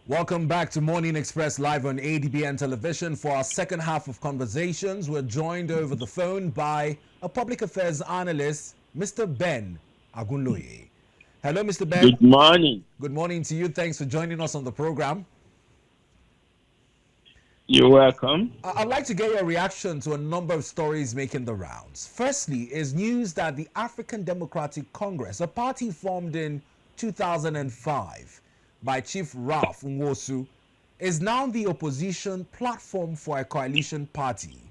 Welcome back to Morning Express live on ADBN television. For our second half of conversations, we're joined over the phone by a public affairs analyst, Mr. Ben Agunloye. Hello, Mr. Ben. Good morning. Good morning to you. Thanks for joining us on the program. You're welcome. I'd like to get your reaction to a number of stories making the rounds. Firstly, is news that the African Democratic Congress, a party formed in 2005 by Chief Ralph Nwosu, is now the opposition platform for a coalition party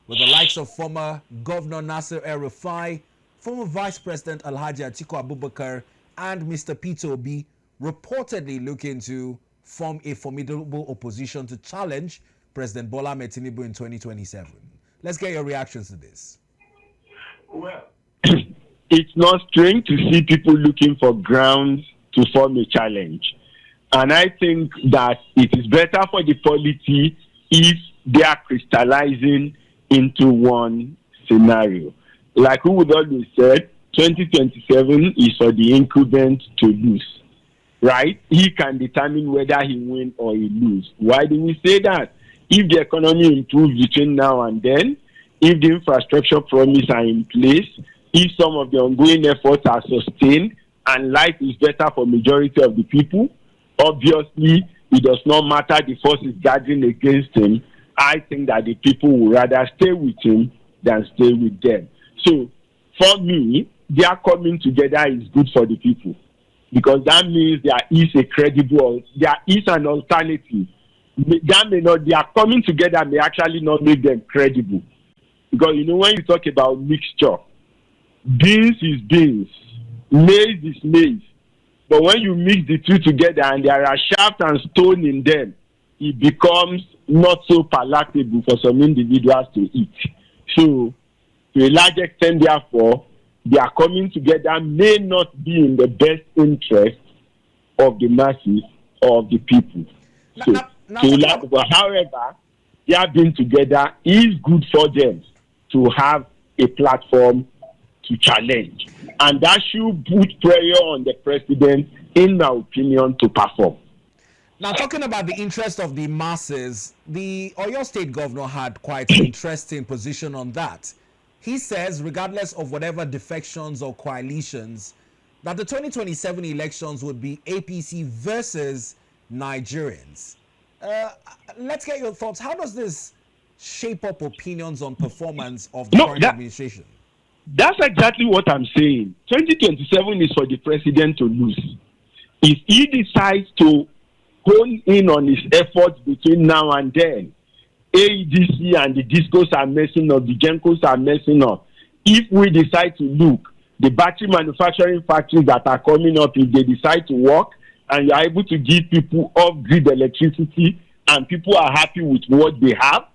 with the likes of former Governor Nasir El-Rufai, former Vice President Alhaji Atiku Abubakar, and Mr. Peter Obi reportedly looking to form a formidable opposition to challenge President Bola Ahmed Tinubu in 2027. Let's get your reactions to this. Well, it's not strange to see people looking for grounds to form a challenge. And I think that it is better for the polity if they are crystallizing into one scenario. Like who would always said, 2027 is for the incumbent to lose, right? He can determine whether he win or he lose. Why do we say that? If the economy improves between now and then, if the infrastructure promises are in place, if some of the ongoing efforts are sustained, and life is better for majority of the people, obviously it does not matter the forces gathering against him. I think that the people would rather stay with him than stay with them. So for me, their coming together is good for the people, because that means there is an alternative. That may not, their coming together may actually not make them credible. Because when you talk about mixture, beans is beans, maize is maize. But when you mix the two together and there are shaft and stone in them, it becomes not so palatable for some individuals to eat. So, to a large extent, therefore, their coming together may not be in the best interest of the masses or of the people. However, their being together is good for them to have a platform to challenge. And that should put pressure on the president, in my opinion, to perform. Now, talking about the interest of the masses, the Oyo State governor had quite an interesting position on that. He says, regardless of whatever defections or coalitions, that the 2027 elections would be APC versus Nigerians. Let's get your thoughts. How does this shape up opinions on performance of the current administration? That's exactly what I'm saying. 2027 is for the president to lose. If he decides to hone in on his efforts between now and then, AEDC and the discos are messing up, the Gencos are messing up. If we decide to look, the battery manufacturing factories that are coming up, if they decide to work, and you are able to give people off-grid electricity and people are happy with what they have,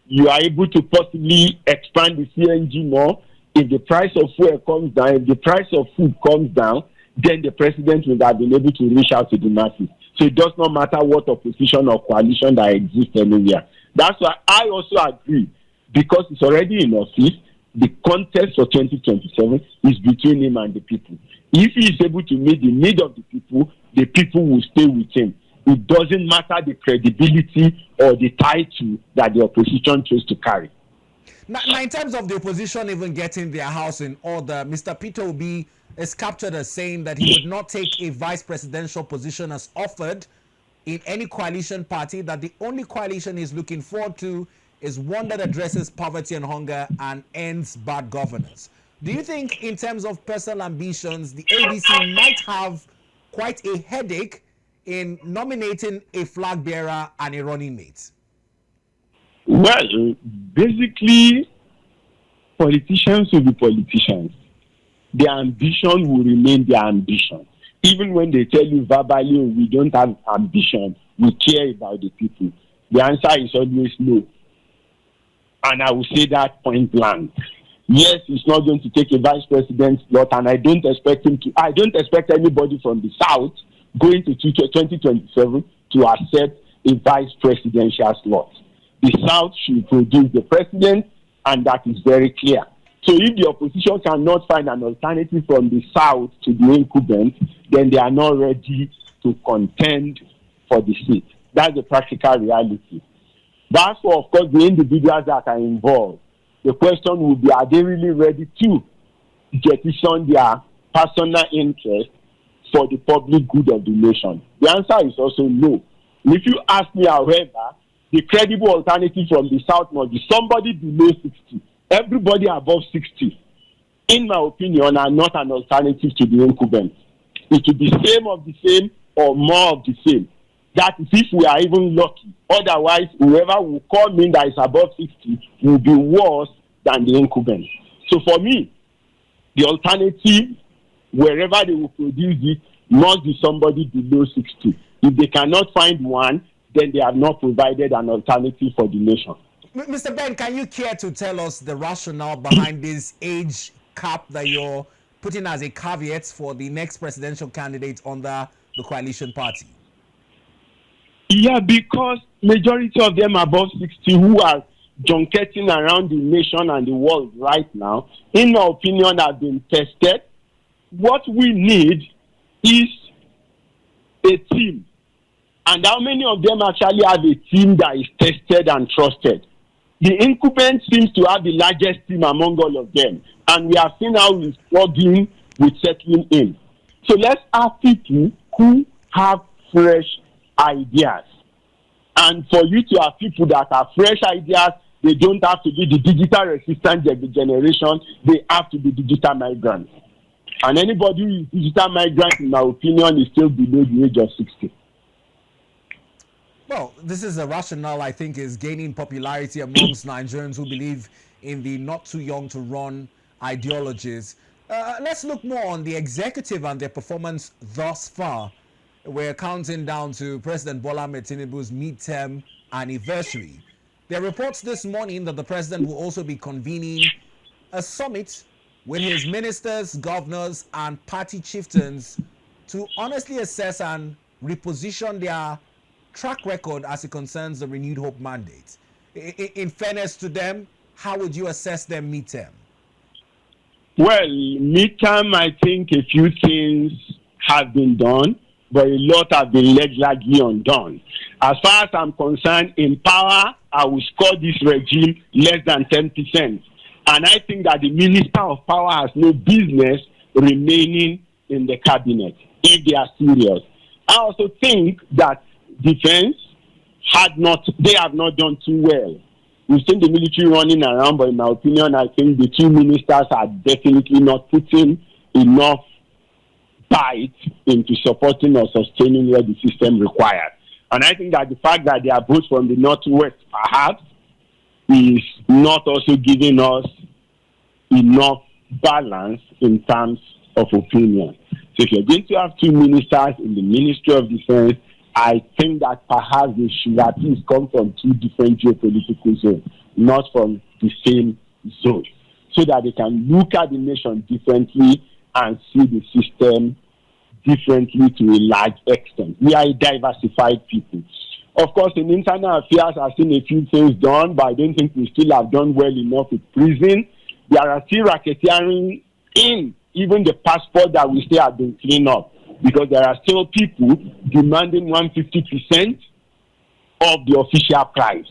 you are able to possibly expand the CNG more. If the price of fuel comes down, if the price of food comes down, then the president will have been able to reach out to the masses. So it does not matter what opposition or coalition that exists anywhere. That's why I also agree, because it's already in office, the contest for 2027 is between him and the people. If he is able to meet the need of the people will stay with him. It doesn't matter the credibility or the title that the opposition chose to carry. Now, in terms of the opposition even getting their house in order, Mr. Peter Obi is captured as saying that he would not take a vice presidential position as offered in any coalition party, that the only coalition he's looking forward to is one that addresses poverty and hunger and ends bad governance. Do you think, in terms of personal ambitions, the ADC might have quite a headache in nominating a flag bearer and a running mate? Well, basically, politicians will be politicians. Their ambition will remain their ambition. Even when they tell you verbally, we don't have ambition, we care about the people, the answer is always no. And I will say that point blank. Yes, he's not going to take a vice president slot, and I don't expect anybody from the South going to 2027 to accept a vice presidential slot. The South should produce the president, and that is very clear. So if the opposition cannot find an alternative from the South to the incumbent, then they are not ready to contend for the seat. That's the practical reality. But for, of course, the individuals that are involved, the question will be, are they really ready to jettison their personal interest for the public good of the nation? The answer is also no. If you ask me, however, the credible alternative from the south must be somebody below 60. Everybody above 60, in my opinion, are not an alternative to the incumbent. It will be same of the same or more of the same. That is if we are even lucky. Otherwise, whoever will come in that is above 60 will be worse than the incumbent. So for me, the alternative, wherever they will produce it, must be somebody below 60. If they cannot find one, then they have not provided an alternative for the nation. Mr. Ben, can you care to tell us the rationale behind this age cap that you're putting as a caveat for the next presidential candidate under the coalition party? Yeah, because majority of them above 60 who are junketing around the nation and the world right now, in my opinion, have been tested. What we need is a team. And how many of them actually have a team that is tested and trusted? The incumbent seems to have the largest team among all of them. And we have seen how he's struggling with settling in. So let's have people who have fresh ideas. And for you to have people that have fresh ideas, they don't have to be the digital resistant generation. They have to be digital migrants. And anybody who is digital migrant, in my opinion, is still below the age of 60. Well, this is a rationale I think is gaining popularity amongst Nigerians who believe in the not too young to run ideologies. Let's look more on the executive and their performance thus far. We're counting down to President Bola Ahmed Tinubu's midterm anniversary. There are reports this morning that the president will also be convening a summit with his ministers, governors, and party chieftains to honestly assess and reposition their track record as it concerns the Renewed Hope mandate. In fairness to them, how would you assess their midterm? Well, midterm, I think a few things have been done, but a lot have been largely undone. As far as I'm concerned, in power, I will score this regime less than 10%. And I think that the Minister of Power has no business remaining in the cabinet if they are serious. I also think that defense have not done too well. We've seen the military running around, but in my opinion, I think the two ministers are definitely not putting enough bite into supporting or sustaining what the system requires. And I think that the fact that they are both from the Northwest, perhaps, is not also giving us enough balance in terms of opinion. So if you're going to have two ministers in the Ministry of Defense, I think that perhaps they should at least come from two different geopolitical zones, not from the same zone, so that they can look at the nation differently and see the system differently to a large extent. We are a diversified people. Of course, in internal affairs, I've seen a few things done, but I don't think we still have done well enough with prison. There are still racketeering in even the passport that we still have been cleaned up, because there are still people demanding 150% of the official price.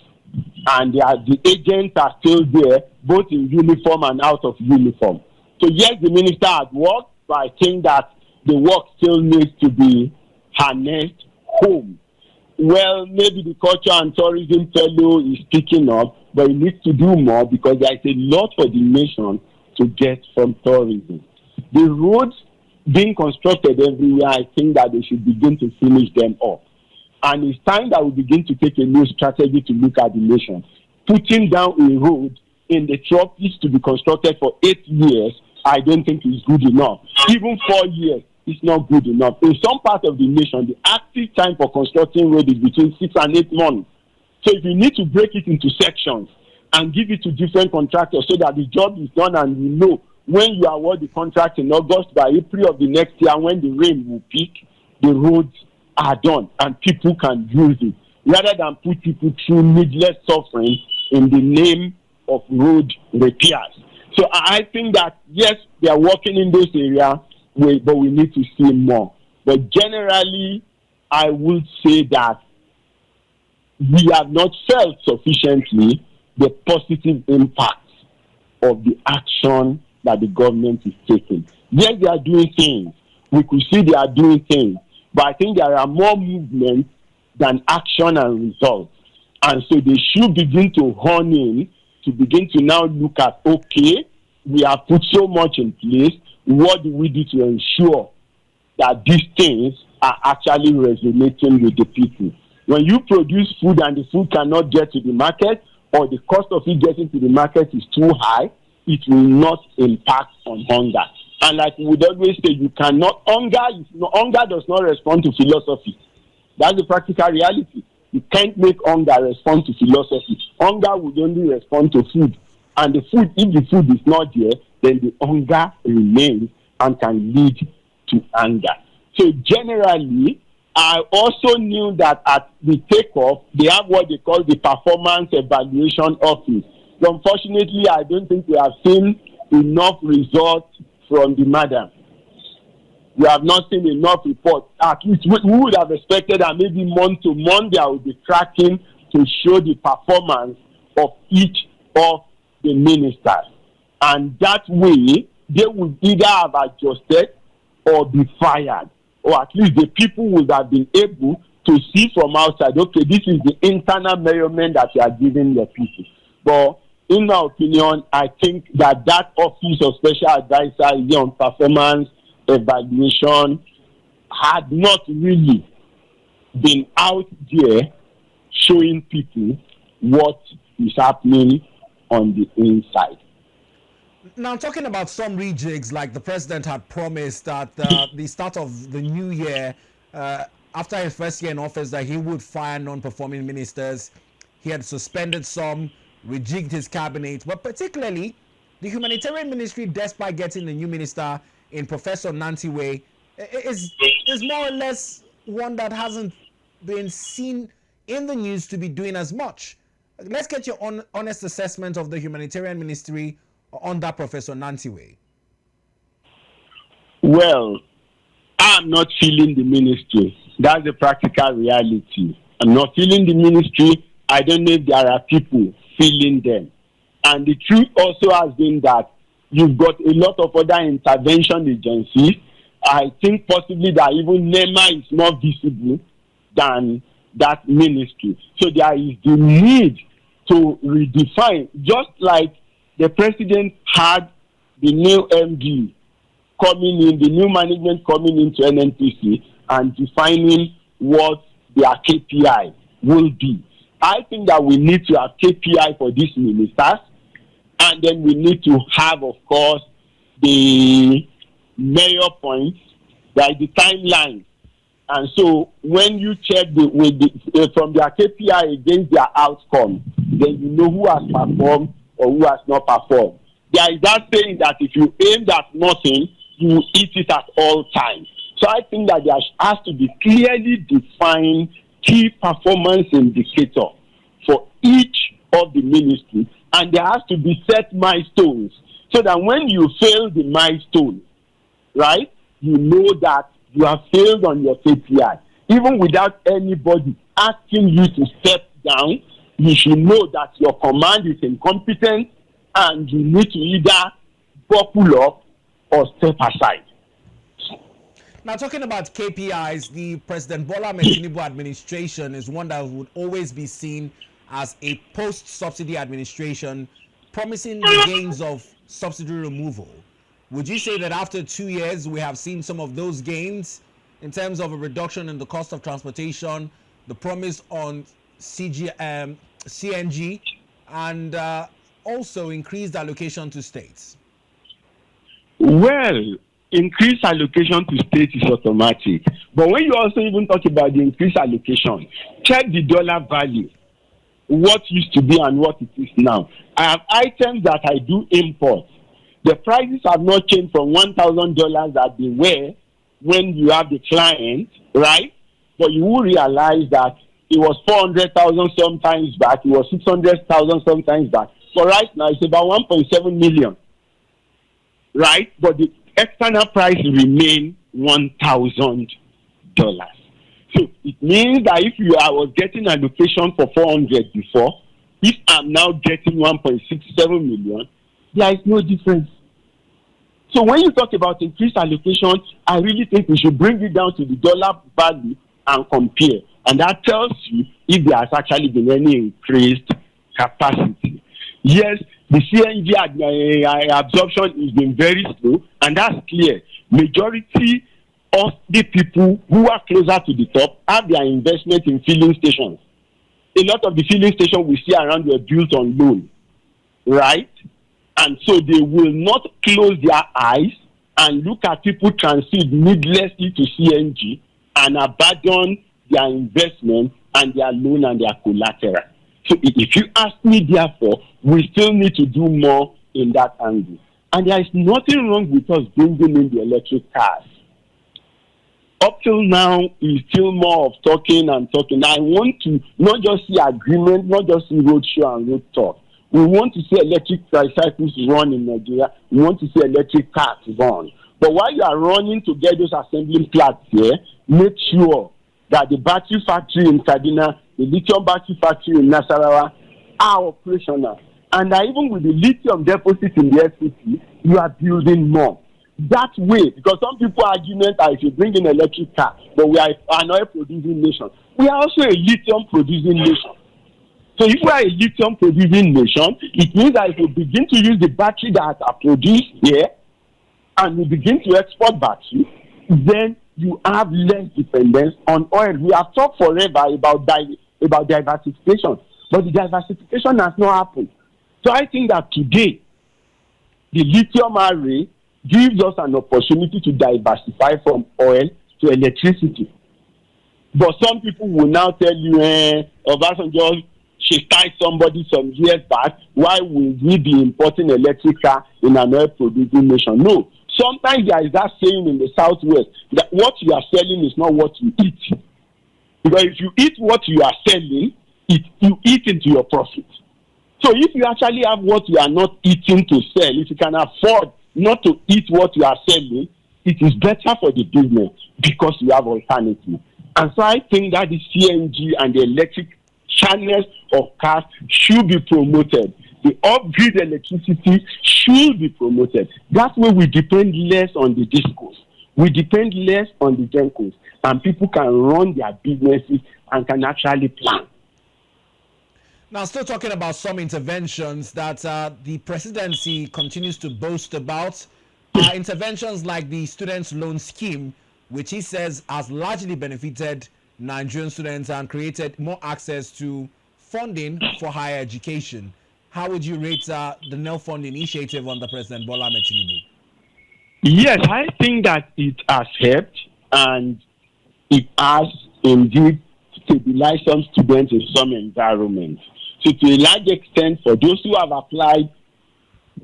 And the agents are still there, both in uniform and out of uniform. So yes, the minister had worked, but I think that the work still needs to be harnessed home. Well, maybe the culture and tourism fellow is picking up, but he needs to do more because there is a lot for the nation to get from tourism. The roads being constructed everywhere, I think that they should begin to finish them off. And it's time that we begin to take a new strategy to look at the nation. Putting down a road in the tropics to be constructed for 8 years, I don't think is good enough. Even 4 years is not good enough. In some part of the nation, the active time for constructing road is between 6 and 8 months. So if you need to break it into sections and give it to different contractors so that the job is done and you know when you award the contract in August, by April of the next year, when the rain will peak, the roads are done and people can use it, rather than put people through needless suffering in the name of road repairs. So I think that, yes, they are working in this area, but we need to see more. But generally, I would say that we have not felt sufficiently the positive impact of the action that the government is taking. Yes, they are doing things. We could see they are doing things. But I think there are more movements than action and results. And so they should begin to hone in, to begin to now look at, okay, we have put so much in place. What do we do to ensure that these things are actually resonating with the people? When you produce food and the food cannot get to the market, or the cost of it getting to the market is too high, it will not impact on hunger. And like we would always say, you cannot, hunger does not respond to philosophy. That's the practical reality. You can't make hunger respond to philosophy. Hunger would only respond to food. And the food, if the food is not there, then the hunger remains and can lead to anger. So generally, I also knew that at the takeoff, they have what they call the Performance Evaluation Office. So unfortunately, I don't think we have seen enough results from the madam. We have not seen enough reports. At least we would have expected that maybe month to month there will be tracking to show the performance of each of the ministers. And that way, they would either have adjusted or be fired. Or at least the people would have been able to see from outside, okay, this is the internal measurement that you are giving the people. But in my opinion, I think that office of special advisor on performance evaluation had not really been out there showing people what is happening on the inside. Now, talking about some rejigs, like the president had promised that the start of the new year, after his first year in office, that he would fire non-performing ministers. He had suspended some, rejigged his cabinet, but particularly the humanitarian ministry, despite getting a new minister in Professor Nyesom, is more or less one that hasn't been seen in the news to be doing as much. Let's get your honest assessment of the humanitarian ministry under Professor Nyesom. Well, I'm not feeling the ministry. That's the practical reality. I'm not feeling the ministry. I don't know if there are people feeling them. And the truth also has been that you've got a lot of other intervention agencies. I think possibly that even NEMA is more visible than that ministry. So there is the need to redefine, just like the president had the new MD coming in, the new management coming into NNPC and defining what their KPI will be. I think that we need to have KPI for these ministers, and then we need to have, of course, the major points, like the timeline. And so when you check from their KPI against their outcome, then you know who has performed or who has not performed. There is that saying that if you aim at nothing, you will eat it at all times. So I think that there has to be clearly defined key performance indicator for each of the ministries, and there has to be set milestones so that when you fail the milestone, right, you know that you have failed on your KPI. Even without anybody asking you to step down, you should know that your command is incompetent and you need to either buckle up or step aside. Now, talking about KPIs, the President Bola Tinubu administration is one that would always be seen as a post-subsidy administration, promising the gains of subsidy removal. Would you say that after 2 years, we have seen some of those gains in terms of a reduction in the cost of transportation, the promise on CNG, and also increased allocation to states? Well, increased allocation to states is automatic. But when you also even talk about the increased allocation, check the dollar value, what used to be and what it is now. I have items that I do import. The prices have not changed from $1,000 that they were when you have the client, right? But you will realize that it was 400,000 sometimes back, it was 600,000 sometimes back. So right now it's about 1.7 million, right? But the external price remains $1,000. So it means that if I was getting allocation for 400 before, if I'm now getting 1.67 million, there is no difference. So when you talk about increased allocation, I really think we should bring it down to the dollar value and compare. And that tells you if there has actually been any increased capacity. Yes, the CNG absorption has been very slow, and that's clear. Majority of the people who are closer to the top have their investment in filling stations. A lot of the filling stations we see around were built on loan, right? And so they will not close their eyes and look at people transit needlessly to CNG and abandon their investment and their loan and their collateral. So if you ask me, therefore, we still need to do more in that angle. And there is nothing wrong with us bringing in the electric cars. Up till now, it's still more of talking and talking. I want to not just see agreement, not just see road show and road talk. We want to see electric tricycles run in Nigeria. We want to see electric cars run. But while you are running to get those assembling plants here, make sure that the battery factory in Kaduna, the lithium battery factory in Nasarawa are operational. And even with the lithium deposit in the FCT, you are building more. That way, because some people argument that if you bring in electric car, but we are an oil producing nation. We are also a lithium producing nation. So if we are a lithium producing nation, it means that if we begin to use the battery that are produced here and we begin to export battery, then you have less dependence on oil. We have talked forever about diversification, but the diversification has not happened. So I think that today, the lithium array gives us an opportunity to diversify from oil to electricity. But some people will now tell you, Obasanjo, she tied somebody some years back, why will we be importing electric car in an oil producing nation? No. Sometimes there is that saying in the Southwest that what you are selling is not what you eat. Because if you eat what you are selling, you eat into your profit. So if you actually have what you are not eating to sell, if you can afford not to eat what you are selling, it is better for the business because you have alternative. And so I think that the CNG and the electric channels of cars should be promoted. The off-grid electricity should be promoted. That way we depend less on the discos. We depend less on the gencos. And people can run their businesses and can actually plan. Now, still talking about some interventions that the presidency continues to boast about, interventions like the Students' Loan Scheme, which he says has largely benefited Nigerian students and created more access to funding for higher education. How would you rate the NEL Fund initiative under President Bola Ahmed Tinubu? Yes, I think that it has helped and it has indeed stabilized some students in some environments. So to a large extent, for those who have applied,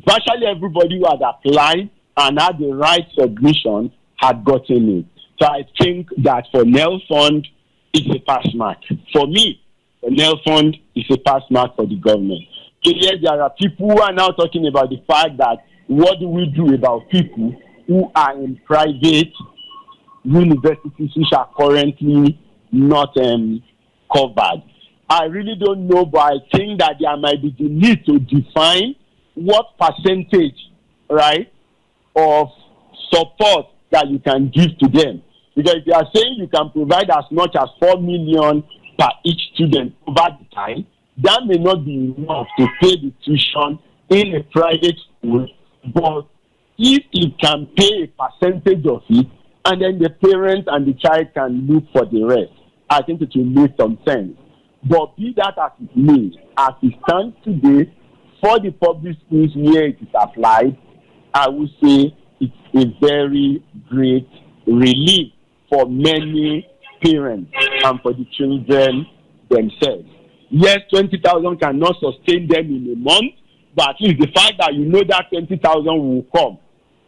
virtually everybody who had applied and had the right submission had gotten it. So I think that for NEL Fund, it's a pass mark. For me, the NEL Fund is a pass mark for the government. So yes, there are people who are now talking about the fact that what do we do about people who are in private universities which are currently not covered. I really don't know, but I think that there might be the need to define what percentage, right, of support that you can give to them. Because if you are saying you can provide as much as 4 million per each student over the time, that may not be enough to pay the tuition in a private school. But if it can pay a percentage of it, and then the parent and the child can look for the rest, I think it will make some sense. But be that as it may, as it stands today, for the public schools where it is applied, I would say it's a very great relief for many parents and for the children themselves. Yes, 20,000 cannot sustain them in a month, but at least the fact that you know that 20,000 will come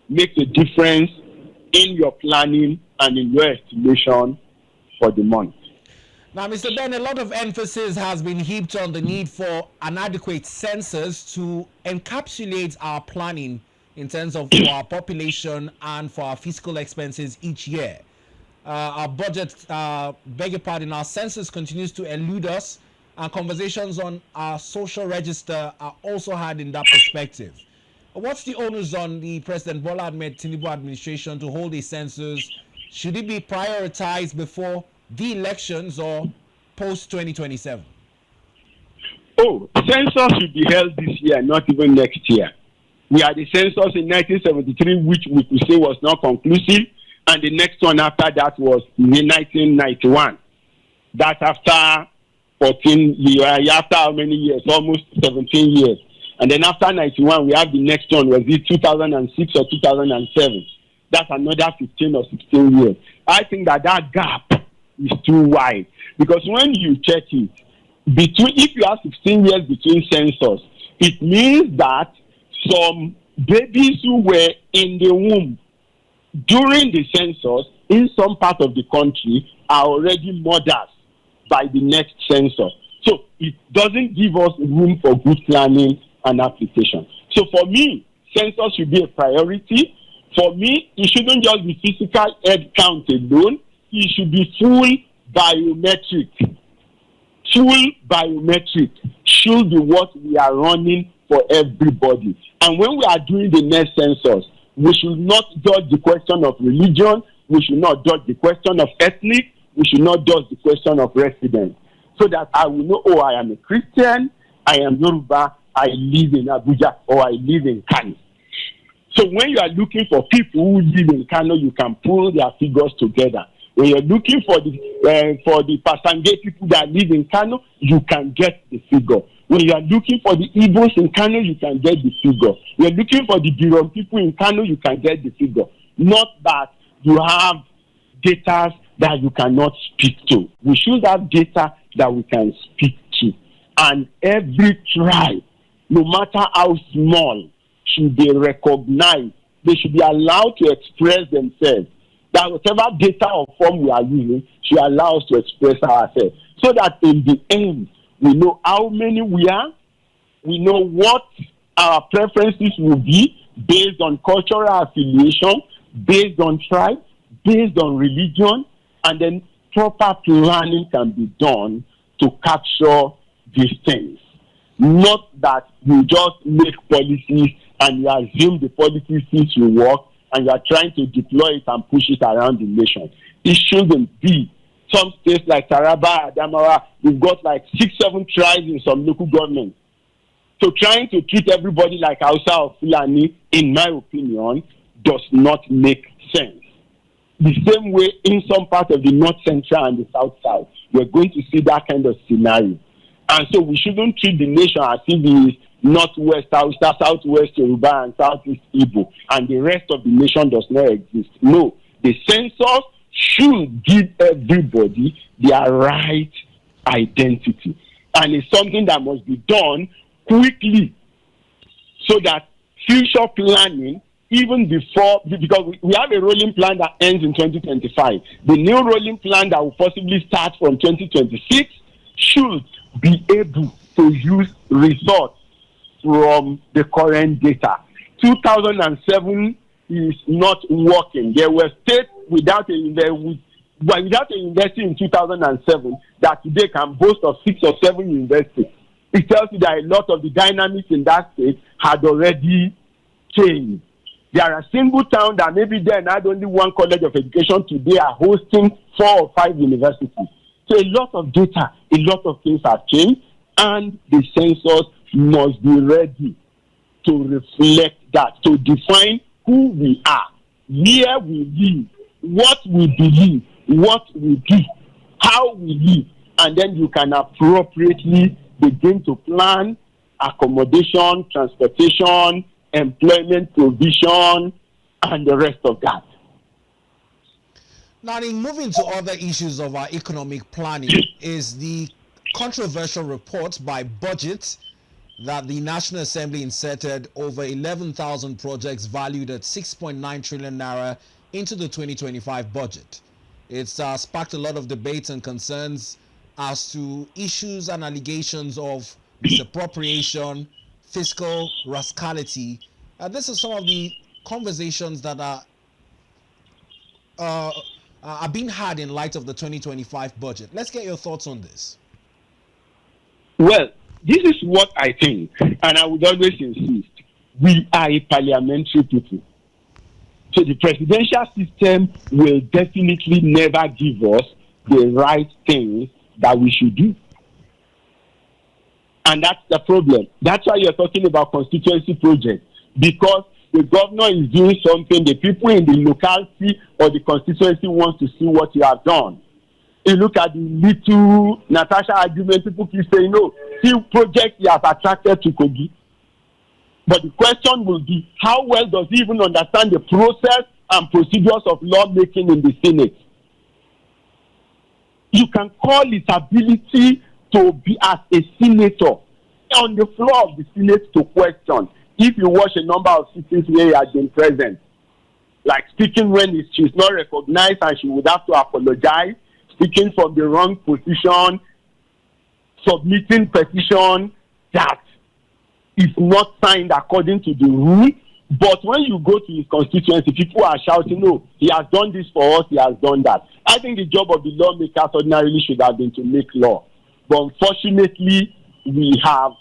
makes a difference in your planning and in your estimation for the month. Now, Mr. Ben, a lot of emphasis has been heaped on the need for an adequate census to encapsulate our planning in terms of our population and for our fiscal expenses each year. our budget, beg your pardon, our census continues to elude us, and conversations on our social register are also had in that perspective. What's the onus on the President Bola Ahmed Tinubu administration to hold a census? Should it be prioritized before the elections or post 2027? Oh, census should be held this year, not even next year. We had the census in 1973, which we could say was not conclusive, and the next one after that was in 1991. That's after 14 years, after how many years? Almost 17 years. And then after 91, we have the next one, was it 2006 or 2007? That's another 15 or 16 years. I think that gap is too wide, because when you check it, if you have 16 years between census, it means that some babies who were in the womb during the census in some part of the country are already mothers by the next census. So it doesn't give us room for good planning and application. So for me, census should be a priority. For me, it shouldn't just be physical head count alone. It should be full biometric. Full biometric should be what we are running for everybody. And when we are doing the next census, we should not judge the question of religion. We should not judge the question of ethnic. We should not judge the question of residence. So that I will know, oh, I am a Christian, I am Yoruba, I live in Abuja, or I live in Kano. So when you are looking for people who live in Kano, you can pull their figures together. When you're looking for the Pasange people that live in Kano, you can get the figure. When you are looking for the Igbos in Kano, you can get the figure. When you're looking for the Birom people in Kano, you can get the figure. Not that you have data that you cannot speak to. We should have data that we can speak to. And every tribe, no matter how small, should be recognized. They should be allowed to express themselves. That whatever data or form we are using should allow us to express ourselves. So that in the end, we know how many we are, we know what our preferences will be based on cultural affiliation, based on tribe, based on religion, and then proper planning can be done to capture these things. Not that you just make policies and you assume the policies will work and you are trying to deploy it and push it around the nation. It shouldn't be. Some states like Taraba, Adamawa, we've got like 6-7 tribes in some local governments. So trying to treat everybody like Hausa or Fulani, in my opinion, does not make sense. The same way in some part of the North Central and the South South, we're going to see that kind of scenario. And so we shouldn't treat the nation as if it is Northwest Hausa, Southwest Yoruba, and Southeast Igbo, and the rest of the nation does not exist. No, the census should give everybody their right identity. And it's something that must be done quickly so that future planning, even before, because we have a rolling plan that ends in 2025. The new rolling plan that will possibly start from 2026 should be able to use results from the current data. 2007 is not working. There were states without an university in 2007 that today can boast of 6 or 7 universities. It tells you that a lot of the dynamics in that state had already changed. There are single towns that maybe then had only one college of education, today are hosting 4 or 5 universities. So a lot of data, a lot of things have changed, and the census must be ready to reflect that, to define who we are, where we live, what we believe, what we do, how we live, and then you can appropriately begin to plan accommodation, transportation, employment provision, and the rest of that. Now, in moving to other issues of our economic planning is the controversial report by Budget that the National Assembly inserted over 11,000 projects valued at 6.9 trillion naira into the 2025 budget. It's sparked a lot of debates and concerns as to issues and allegations of misappropriation, fiscal rascality. This is some of the conversations that are are being had in light of the 2025 budget. Let's get your thoughts on this. Well, this is what I think, and I would always insist. We are a parliamentary people. So the presidential system will definitely never give us the right things that we should do. And that's the problem. That's why you're talking about constituency projects, because the governor is doing something, the people in the locality or the constituency wants to see what you have done. You look at the little Natasha argument, people keep saying, no, see projects he has attracted to Kogi. But the question will be, how well does he even understand the process and procedures of lawmaking in the Senate? You can call his ability to be as a senator on the floor of the Senate to question. If you watch a number of sittings where he has been present, like speaking when she's not recognized and she would have to apologize, speaking from the wrong position, submitting petition that is not signed according to the rule. But when you go to his constituency, people are shouting, no, he has done this for us, he has done that. I think the job of the lawmakers ordinarily should have been to make law. But unfortunately, we have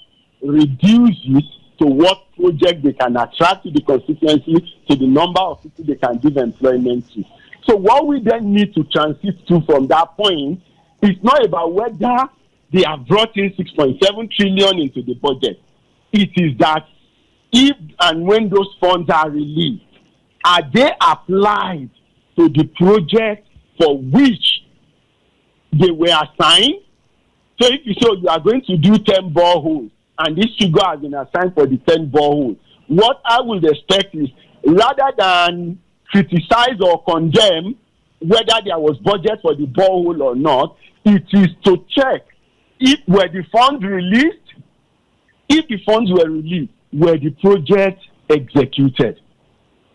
reduced it to what project they can attract to the constituency, to the number of people they can give employment to. So what we then need to transit to from that point is not about whether they have brought in 6.7 trillion into the budget. It is that if and when those funds are released, are they applied to the project for which they were assigned? So if you say you are going to do 10 boreholes and this figure has been assigned for the 10 boreholes, what I would expect is, rather than criticize or condemn whether there was budget for the borehole or not, it is to check if were the funds released. If the funds were released, were the project executed?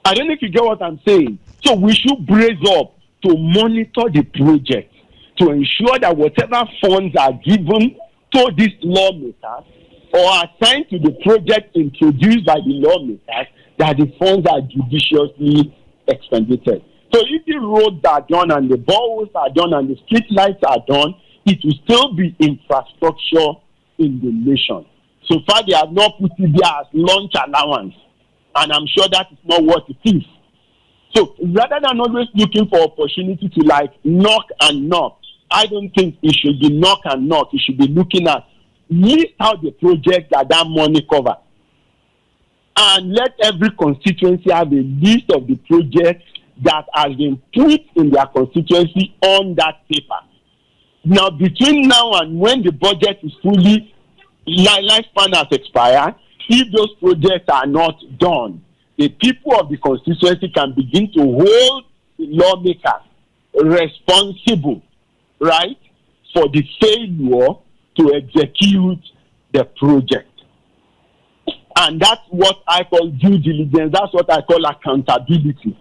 I don't know if you get what I'm saying. So we should brace up to monitor the project to ensure that whatever funds are given to these lawmakers or assigned to the project introduced by the lawmakers, that the funds are judiciously expended. So if the roads are done and the boreholes are done and the street lights are done, it will still be infrastructure in the nation. So far, they have not put it there as launch allowance, and I'm sure that is not what it is. So rather than always looking for opportunity to like knock and knock, I don't think it should be knock and knock. It should be looking at list out the project that money cover, and let every constituency have a list of the projects that has been put in their constituency on that paper. Now, between now and when the budget is fully lifespan has expired, if those projects are not done, the people of the constituency can begin to hold the lawmakers responsible, right, for the failure to execute the project. And that's what I call due diligence. That's what I call accountability.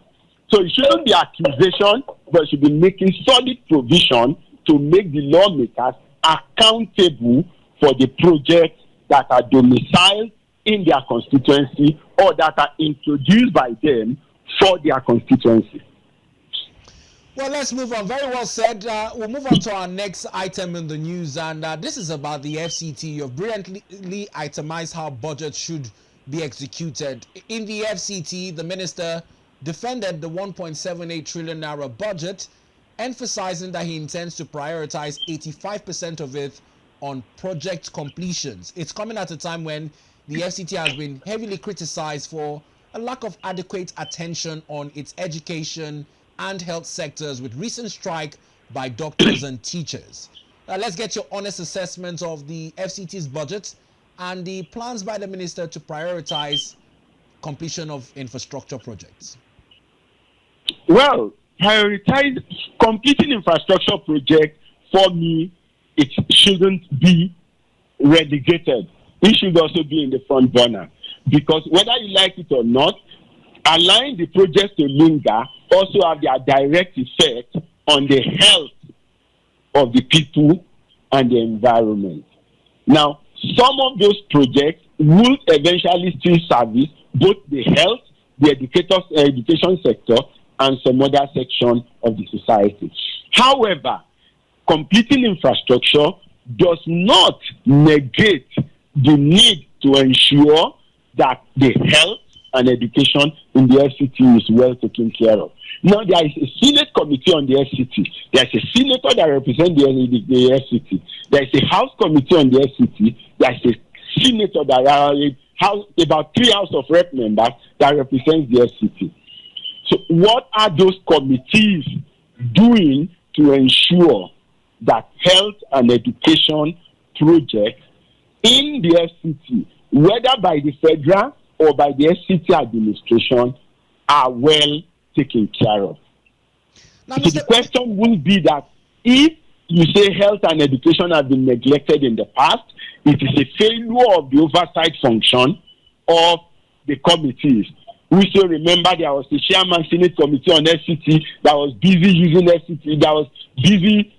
So it shouldn't be accusation, but it should be making solid provision to make the lawmakers accountable for the projects that are domiciled in their constituency or that are introduced by them for their constituency. Well, let's move on. Very well said. We'll move on to our next item in the news, and this is about the FCT. You've brilliantly itemized how budgets should be executed. In the FCT, the minister defended the 1.78 trillion naira budget, emphasizing that he intends to prioritize 85% of it on project completions. It's coming at a time when the FCT has been heavily criticized for a lack of adequate attention on its education and health sectors, with recent strike by doctors and teachers. Let's get your honest assessment of the FCT's budget and the plans by the minister to prioritize completion of infrastructure projects. Well, prioritize completing infrastructure projects, for me, it shouldn't be relegated. It should also be in the front burner, because whether you like it or not, allowing the projects to linger also have their direct effect on the health of the people and the environment. Now, some of those projects will eventually still service both the health, the education sector, and some other section of the society. However, completing infrastructure does not negate the need to ensure that the health and education in the FCT is well taken care of. Now, there is a Senate committee on the FCT. There is a senator that represents the FCT. There is a House committee on the FCT. There is a senator that about 3 House of Rep members that represents the FCT. So what are those committees doing to ensure that health and education projects in the FCT, whether by the federal or by the FCT administration, are well taken care of? Now, so the question will be that if you say health and education have been neglected in the past, it is a failure of the oversight function of the committees. We still remember there was the chairman Senate committee on FCT that was busy using FCT, that was busy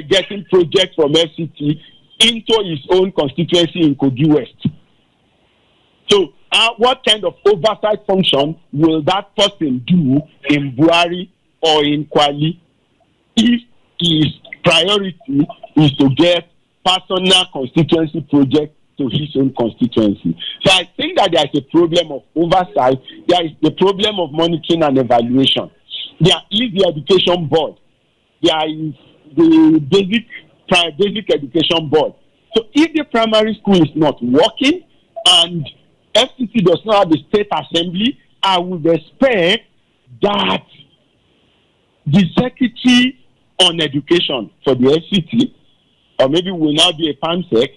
getting projects from FCT into his own constituency in Kogi West. So what kind of oversight function will that person do in Buhari or in Kwali if his priority is to get personal constituency projects to his own constituency? So I think that there is a problem of oversight. There is the problem of monitoring and evaluation. There is the education board. There is the basic education board. So if the primary school is not working and FCT does not have a state assembly, I would expect that the secretary on education for the FCT, or maybe will now be a PAMSEC,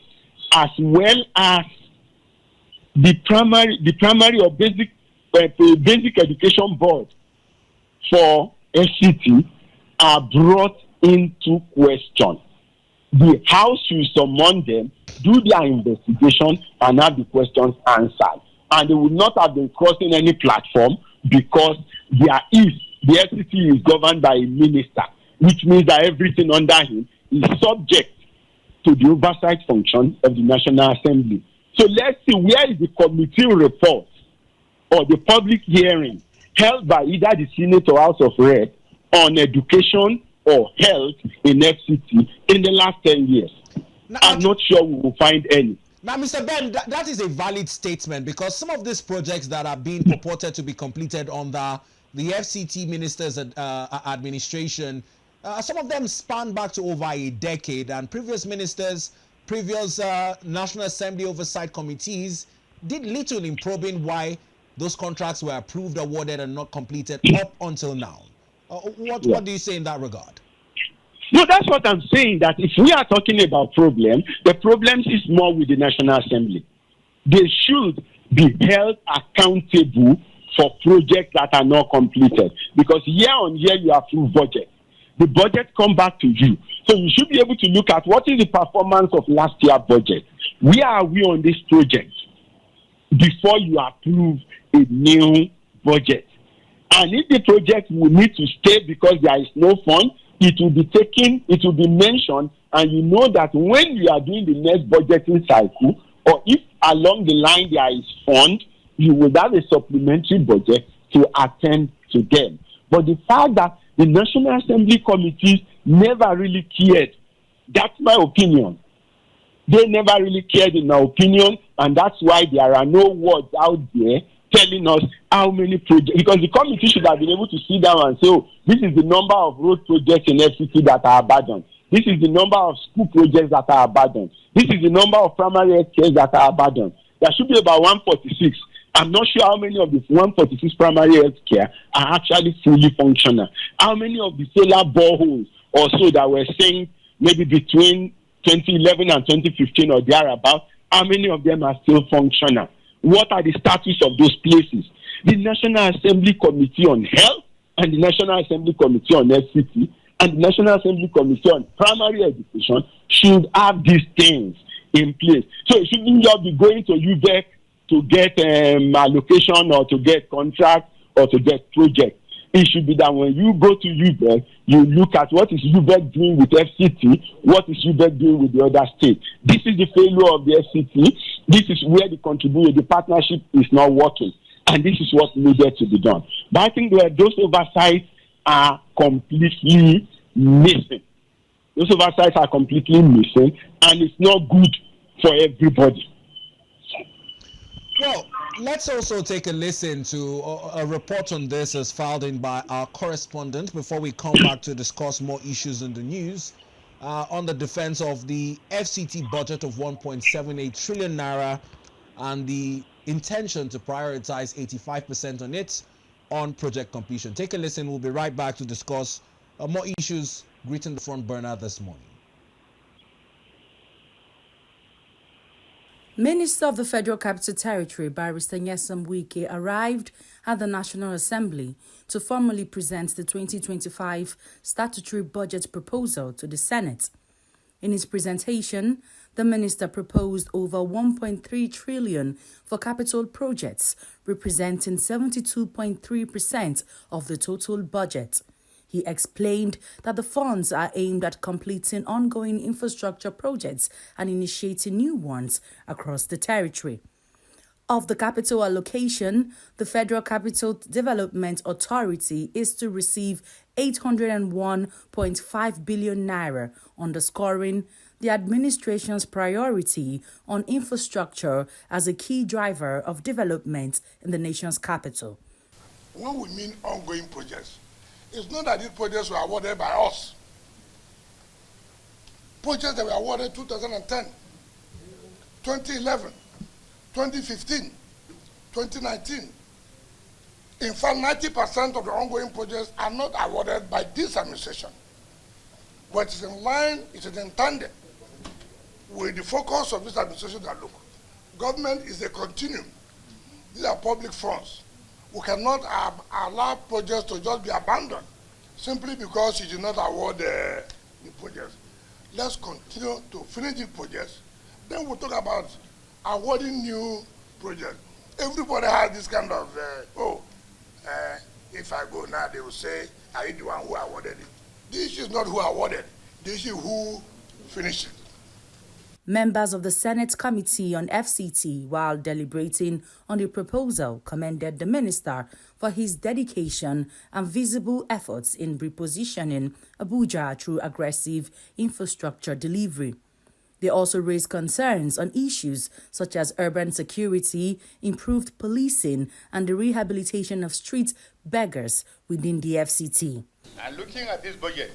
as well as the primary or basic education board for FCT are brought into question. The House should summon them, do their investigation, and have the questions answered. And they would not have been crossing any platform because the FCT is governed by a minister, which means that everything under him is subject to the oversight function of the National Assembly. So let's see, where is the committee report or the public hearing held by either the Senate or House of Rep on education or health in FCT in the last 10 years? Now, I'm not sure we will find any. Now, Mr. Ben, that is a valid statement, because some of these projects that are being purported to be completed under the FCT Minister's administration, some of them span back to over a decade, and previous ministers, previous National Assembly oversight committees did little in probing why those contracts were approved, awarded, and not completed up until now. What do you say in that regard? No, that's what I'm saying, that if we are talking about problems, the problems is more with the National Assembly. They should be held accountable for projects that are not completed, because year on year you approve budget. The budget come back to you. So you should be able to look at what is the performance of last year's budget. Where are we on this project before you approve a new budget? And if the project will need to stay because there is no fund, it will be taken, it will be mentioned, and you know that when you are doing the next budgeting cycle, or if along the line there is fund, you will have a supplementary budget to attend to them. But the fact that the National Assembly committees never really cared, that's my opinion. They never really cared, in my opinion, and that's why there are no words out there telling us how many projects, because the committee should have been able to sit down and say, oh, this is the number of road projects in FCT that are abandoned. This is the number of school projects that are abandoned. This is the number of primary health care that are abandoned. There should be about 146. I'm not sure how many of the 146 primary health care are actually fully functional. How many of the solar boreholes or so that were saying maybe between 2011 and 2015 or thereabout, how many of them are still functional? What are the status of those places? The National Assembly Committee on Health and the National Assembly Committee on FCT and the National Assembly Committee on Primary Education should have these things in place. So it shouldn't just be going to UVEC to get allocation or to get contract or to get project. It should be that when you go to UVEC, you look at what is UVEC doing with FCT, what is UVEC doing with the other states. This is the failure of the FCT. This is where the partnership is not working. And this is what needed to be done. But I think that those oversights are completely missing. Those oversights are completely missing, and it's not good for everybody. Well, let's also take a listen to a report on this as filed in by our correspondent before we come back to discuss more issues in the news on the defense of the FCT budget of 1.78 trillion naira and the intention to prioritize 85% on it on project completion. Take a listen. We'll be right back to discuss more issues greeting the front burner this morning. Minister of the Federal Capital Territory, Barrister Nyesom Wike, arrived at the National Assembly to formally present the 2025 statutory budget proposal to the Senate. In his presentation, the minister proposed over 1.3 trillion for capital projects, representing 72.3% of the total budget. He explained that the funds are aimed at completing ongoing infrastructure projects and initiating new ones across the territory. Of the capital allocation, the Federal Capital Development Authority is to receive 801.5 billion naira, underscoring the administration's priority on infrastructure as a key driver of development in the nation's capital. When we mean ongoing projects, it's not that these projects were awarded by us. Projects that were awarded 2010, 2011, 2015, 2019. In fact, 90% of the ongoing projects are not awarded by this administration. But it's in line, it is intended with the focus of this administration that look, government is a continuum. These are public funds. We cannot allow projects to just be abandoned simply because you did not award the projects. Let's continue to finish the projects. Then we'll talk about awarding new projects. Everybody has this kind of, if I go now, they will say, are you the one who awarded it? The issue is not who awarded, the issue is who finished it. Members of the Senate Committee on FCT, while deliberating on the proposal, commended the minister for his dedication and visible efforts in repositioning Abuja through aggressive infrastructure delivery. They also raised concerns on issues such as urban security, improved policing, and the rehabilitation of street beggars within the FCT. And looking at this budget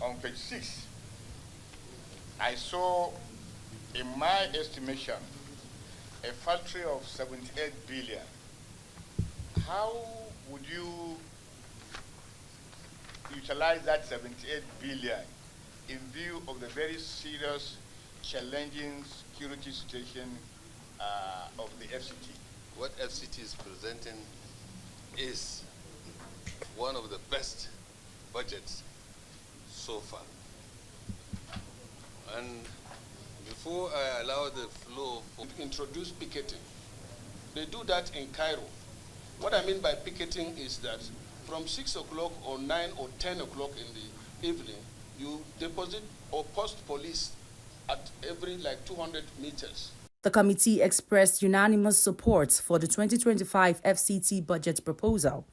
on page 6, I saw, in my estimation, a factory of 78 billion. How would you utilize that 78 billion in view of the very serious, challenging security situation of the FCT? What FCT is presenting is one of the best budgets so far. And before I allow the flow for introduce picketing. They do that in Cairo. What I mean by picketing is that from 6 o'clock or 9 or 10 o'clock in the evening, you deposit or post police at every 200 meters. The committee expressed unanimous support for the 2025 FCT budget proposal.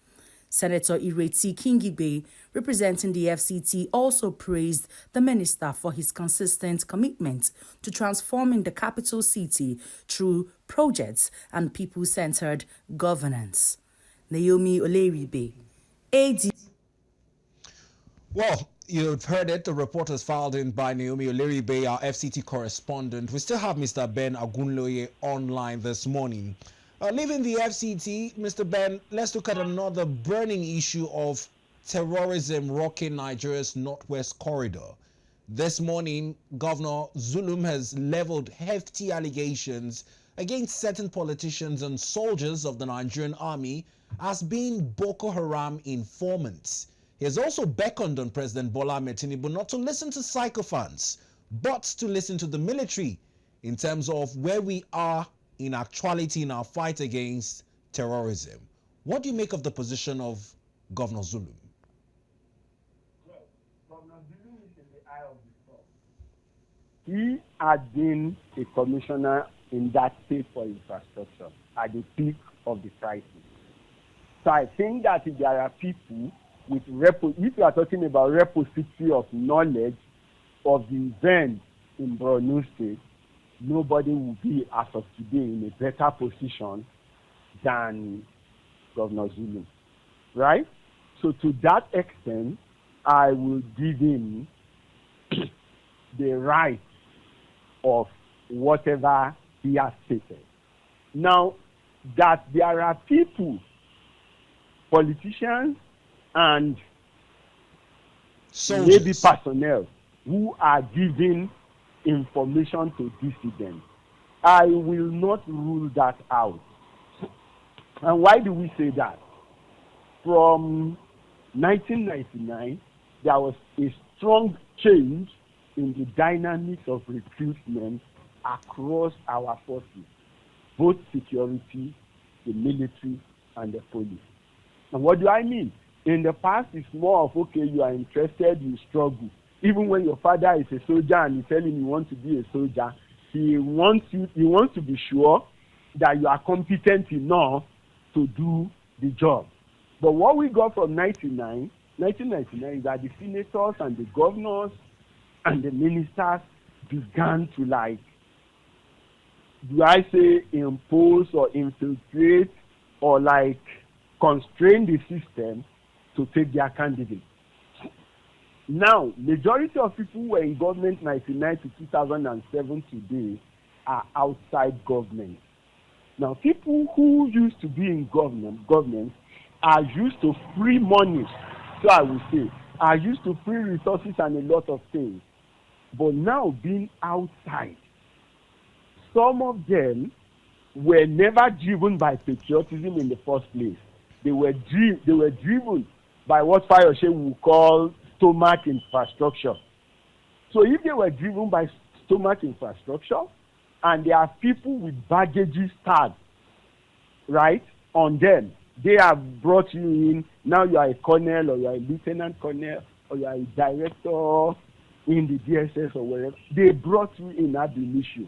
Senator Ireti Kingibe, representing the FCT, also praised the minister for his consistent commitment to transforming the capital city through projects and people-centered governance. Naomi Oleribe, AD. Well, you've heard it. The report is filed in by Naomi Oleribe, our FCT correspondent. We still have Mr. Ben Agunloye online this morning. Leaving the FCT, Mr. Ben, let's look at another burning issue of terrorism rocking Nigeria's northwest corridor. This morning, Governor Zulum has leveled hefty allegations against certain politicians and soldiers of the Nigerian army as being Boko Haram informants. He has also beckoned on President Bola Ahmed Tinubu not to listen to sycophants, but to listen to the military in terms of where we are in actuality in our fight against terrorism. What do you make of the position of Governor Zulum? Well, Governor Zulum is in the eye of the storm. He had been a commissioner in that state for infrastructure at the peak of the crisis. So I think that if there are people with if you are talking about repository of knowledge of the events in Borno State, nobody will be, as of today, in a better position than Governor Zulum, right? So to that extent, I will give him the right of whatever he has stated. Now, that there are people, politicians and maybe personnel who are giving information to dissidents, I will not rule that out. And why do we say that? From 1999, there was a strong change in the dynamics of recruitment across our forces, both security, the military, and the police. And what do I mean? In the past, it's more of, okay, you are interested, you struggle. Even when your father is a soldier and you tell him you want to be a soldier, he wants to be sure that you are competent enough to do the job. But what we got from 1999 is that the senators and the governors and the ministers began to, like, do I say impose or infiltrate or like constrain the system to take their candidates. Now, majority of people who were in government 1999 to 2007 today are outside government. Now, people who used to be in government are used to free money, so I will say, are used to free resources and a lot of things. But now being outside, some of them were never driven by patriotism in the first place. They were driven by what Fayose would call stomach infrastructure. So if they were driven by stomach infrastructure, and there are people with baggages tagged, right, on them, they have brought you in, now you are a colonel or you are a lieutenant colonel or you are a director in the DSS or wherever. They brought you in at the issue.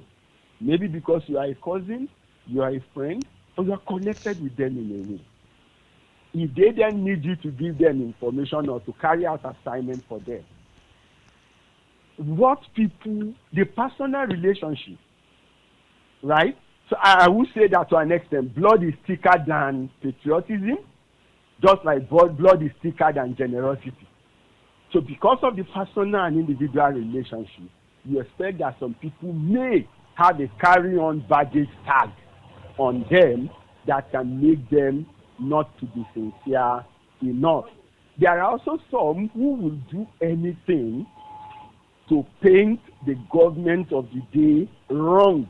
Maybe because you are a cousin, you are a friend, or you are connected with them in a way. If they then need you to give them information or to carry out assignment for them, what people, the personal relationship, right? So I would say that to an extent, blood is thicker than patriotism, just like blood is thicker than generosity. So because of the personal and individual relationship, you expect that some people may have a carry-on baggage tag on them that can make them not to be sincere enough. There are also some who will do anything to paint the government of the day wrong,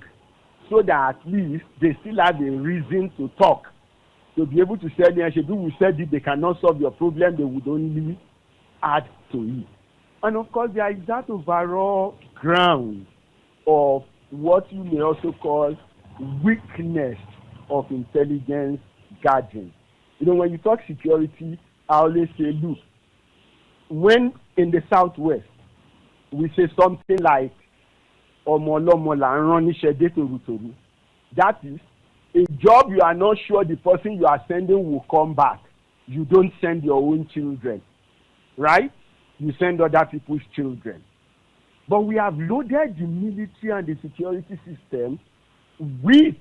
so that at least they still have a reason to talk, to be able to say, we said it, they cannot solve your problem, they would only add to it. And of course, there is that overall ground of what you may also call weakness of intelligence gathering. You know, when you talk security, I always say, look, when in the Southwest, we say something like, that is a job you are not sure the person you are sending will come back. You don't send your own children, right? You send other people's children. But we have loaded the military and the security system with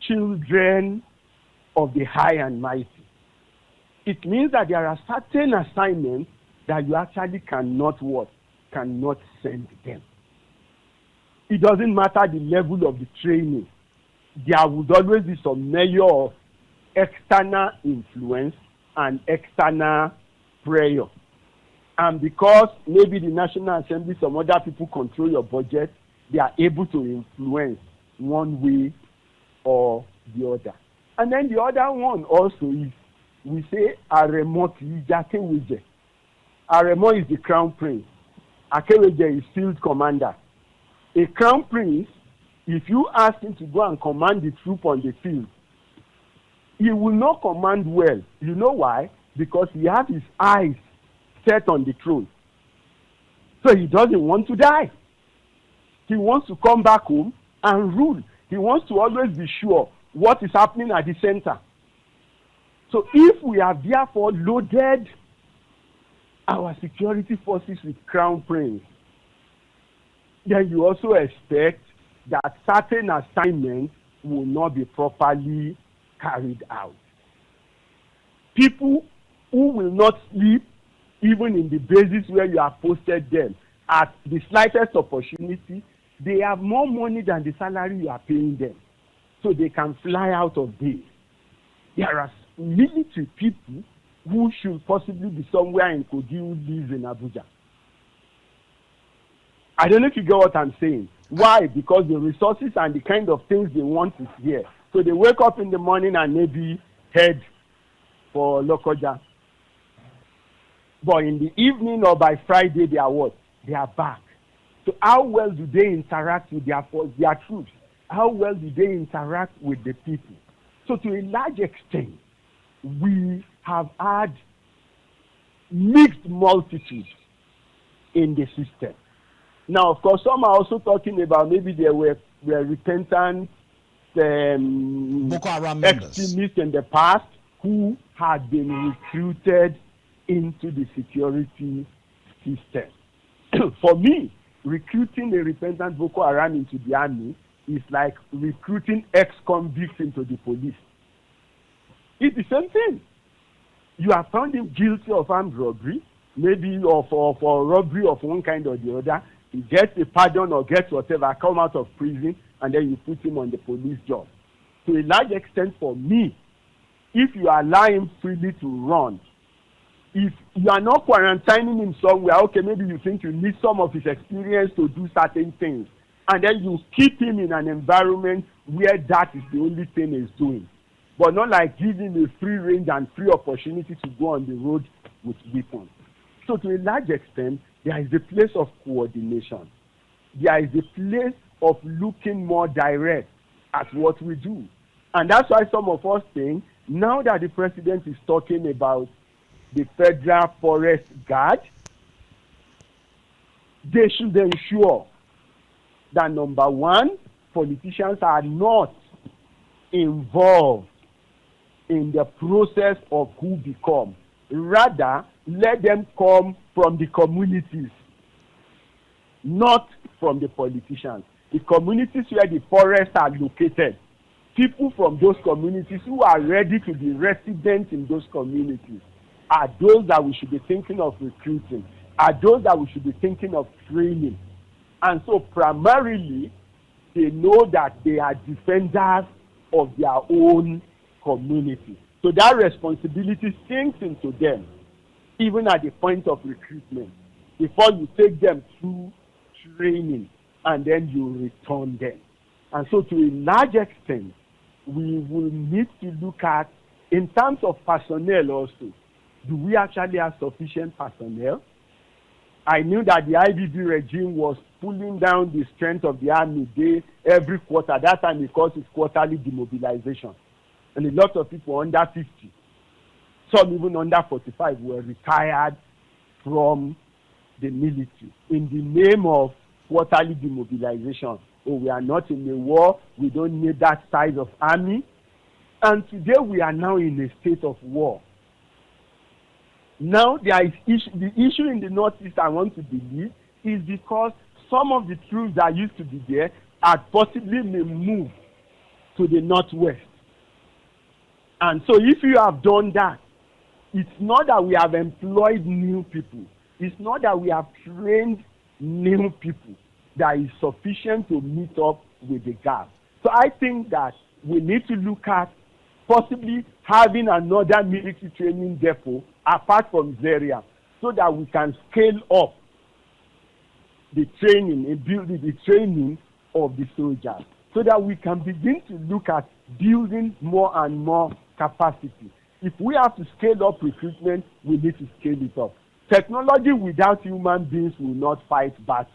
children of the high and mighty. It means that there are certain assignments that you actually cannot send them. It doesn't matter the level of the training. There would always be some measure of external influence and external prayer. And because maybe the National Assembly, some other people control your budget, they are able to influence one way or the other. And then the other one also is, we say, Aremo Akeweje. Aremo is the crown prince. Akeweje is field commander. A crown prince, if you ask him to go and command the troop on the field, he will not command well. You know why? Because he has his eyes set on the throne. So he doesn't want to die. He wants to come back home and rule. He wants to always be sure what is happening at the center. So if we have therefore loaded our security forces with crown prince, then you also expect that certain assignments will not be properly carried out. People who will not sleep even in the bases where you have posted them at the slightest opportunity, they have more money than the salary you are paying them. So they can fly out of base. There are military people who should possibly be somewhere in Kogi who lives in Abuja. I don't know if you get what I'm saying. Why? Because the resources and the kind of things they want is here. So they wake up in the morning and maybe head for Lokoja. But in the evening or by Friday, they are what? They are back. So how well do they interact with their troops? How well do they interact with the people? So to a large extent, we have had mixed multitudes in the system. Now, of course, some are also talking about maybe there were repentant extremists in the past who had been recruited into the security system. For me, recruiting a repentant Boko Haram into the army is like recruiting ex-convicts into the police. It's the same thing. You have found him guilty of armed robbery, maybe of robbery of one kind or the other. He gets a pardon or gets whatever, come out of prison, and then you put him on the police job. To a large extent, for me, if you allow him freely to run, if you are not quarantining him somewhere, okay, maybe you think you need some of his experience to do certain things, and then you keep him in an environment where that is the only thing he's doing. But not like giving him a free range and free opportunity to go on the road with weapons. So to a large extent, there is a place of coordination. There is a place of looking more direct at what we do. And that's why some of us think, now that the president is talking about the Federal Forest Guard, they should ensure that, number one, politicians are not involved in the process of who become. Rather, let them come from the communities, not from the politicians. The communities where the forests are located, people from those communities who are ready to be residents in those communities are those that we should be thinking of recruiting, are those that we should be thinking of training. And so primarily, they know that they are defenders of their own community. So that responsibility sinks into them, even at the point of recruitment, before you take them through training and then you return them. And so to a large extent, we will need to look at, in terms of personnel also, do we actually have sufficient personnel? I knew that the IBB regime was pulling down the strength of the army every quarter. That time it calls it quarterly demobilization. And a lot of people under 50, some even under 45, were retired from the military in the name of quarterly demobilization. Oh, we are not in a war, we don't need that size of army. And today we are now in a state of war. Now there is the issue in the Northeast, I want to believe, is because some of the troops that used to be there had possibly been moved to the Northwest. And so if you have done that, it's not that we have employed new people. It's not that we have trained new people that is sufficient to meet up with the gap. So I think that we need to look at possibly having another military training depot apart from Zaria, so that we can scale up the training and build the training of the soldiers, so that we can begin to look at building more and more capacity. If we have to scale up recruitment, we need to scale it up. Technology without human beings will not fight battle.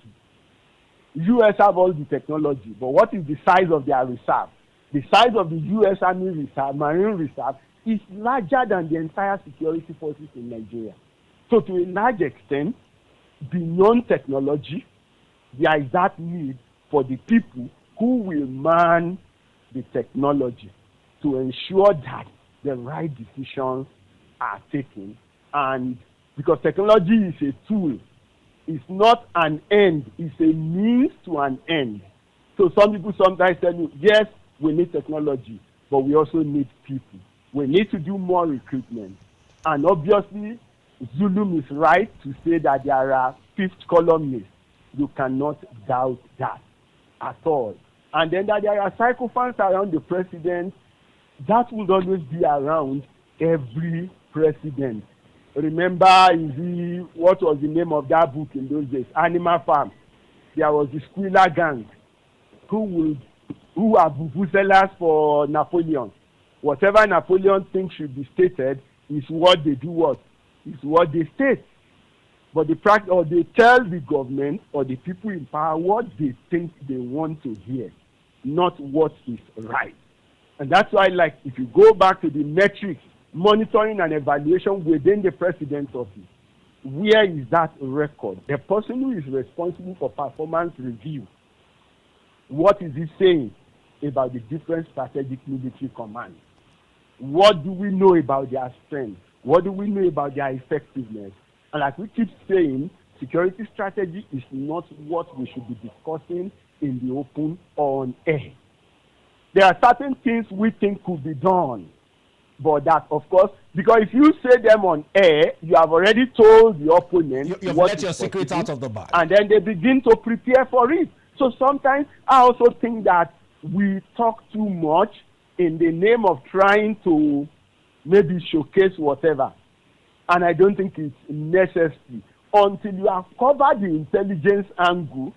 US have all the technology, but what is the size of their reserve? The size of the US Army Reserve, Marine Reserve, is larger than the entire security forces in Nigeria. So to a large extent, beyond technology, there is that need for the people who will man the technology to ensure that the right decisions are taken. And because technology is a tool, it's not an end, it's a means to an end. So some people sometimes tell you, yes, we need technology, but we also need people. We need to do more recruitment. And obviously, Zulum is right to say that there are fifth columnists. You cannot doubt that at all. And then that there are sycophants around the president, that will always be around every president. Remember, what was the name of that book in those days? Animal Farm. There was the squealer gang who are boo-boo-sellers for Napoleon. Whatever Napoleon thinks should be stated is what they do what? Is what they state. But they tell the government or the people in power what they think they want to hear, not what is right. And that's why, like, if you go back to the metrics, monitoring and evaluation within the president's office, where is that record? The person who is responsible for performance review, what is he saying about the different strategic military commands? What do we know about their strength? What do we know about their effectiveness? And like we keep saying, security strategy is not what we should be discussing in the open or on air. There are certain things we think could be done, but that, of course, because if you say them on air, you have already told the opponent you've what let your secret out of the bag, and then they begin to prepare for it. So sometimes I also think that we talk too much in the name of trying to maybe showcase whatever, and I don't think it's necessary. Until you have covered the intelligence angle,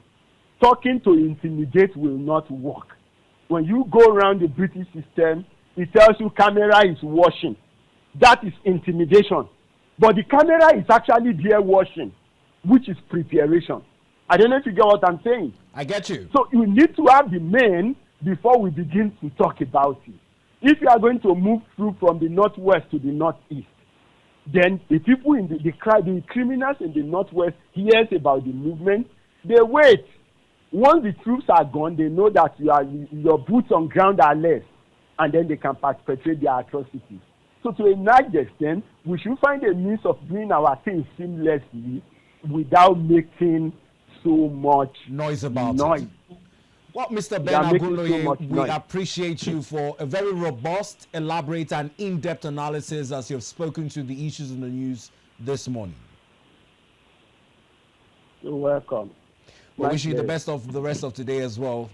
talking to intimidate will not work. When you go around the British system, it tells you camera is watching. That is intimidation. But the camera is actually there watching, which is preparation. I don't know if you get what I'm saying. I get you. So you need to have the main before we begin to talk about it. If you are going to move through from the northwest to the northeast, then the people in the criminals in the northwest hears about the movement, they wait. Once the troops are gone, they know that your boots on ground are less, and then they can perpetrate their atrocities. So to a large extent, we should find a means of doing our things seamlessly without making so much noise about noise. it. Well, Mr. Ben Agunloye, we noise. appreciate you for a very robust, elaborate, and in-depth analysis as you've spoken to the issues in the news this morning. You're welcome. We wish you the best of the rest of today as well.